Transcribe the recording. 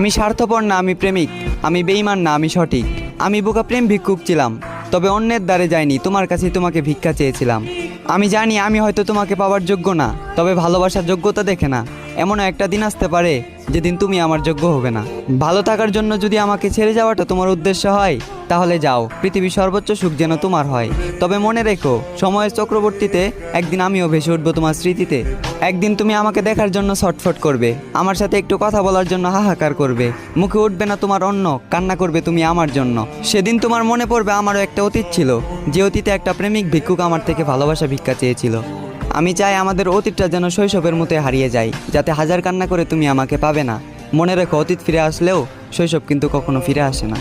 আমি স্বার্থপর না, আমি প্রেমিক। আমি বেঈমান না, আমি সঠিক। আমি বোকা প্রেম ভিক্ষুক ছিলাম, তবে অন্যের দ্বারে যাইনি, তোমার কাছেই তোমাকে ভিক্ষা চেয়েছিলাম। আমি জানি আমি হয়তো তোমাকে পাওয়ার যোগ্য না, তবে ভালোবাসার যোগ্যতা দেখে না। এমনও একটা দিন আসতে পারে যেদিন তুমি আমার যোগ্য হবে না। ভালো থাকার জন্য যদি আমাকে ছেড়ে যাওয়াটা তোমার উদ্দেশ্য হয়, তাহলে যাও, পৃথিবীর সর্বোচ্চ সুখ যেন তোমার হয়। তবে মনে রেখো, সময়ের চক্রবর্তীতে একদিন আমিও ভেসে উঠবো তোমার স্মৃতিতে। একদিন তুমি আমাকে দেখার জন্য ছটফট করবে, আমার সাথে একটু কথা বলার জন্য হাহাকার করবে। মুখে উঠবে না তোমার অন্ন, কান্না করবে তুমি আমার জন্য। সেদিন তোমার মনে পড়বে আমারও একটা অতীত ছিল, যে অতীতে একটা প্রেমিক ভিক্ষুক আমার থেকে ভালোবাসা ভিক্ষা চেয়েছিল। আমি চাই আমাদের অতীতটা যেন শৈশবের মতো হারিয়ে যায়, যাতে হাজার কান্না করে তুমি আমাকে পাবে না। মনে রেখো, অতীত ফিরে আসলেও শৈশব কিন্তু কখনো ফিরে আসে না।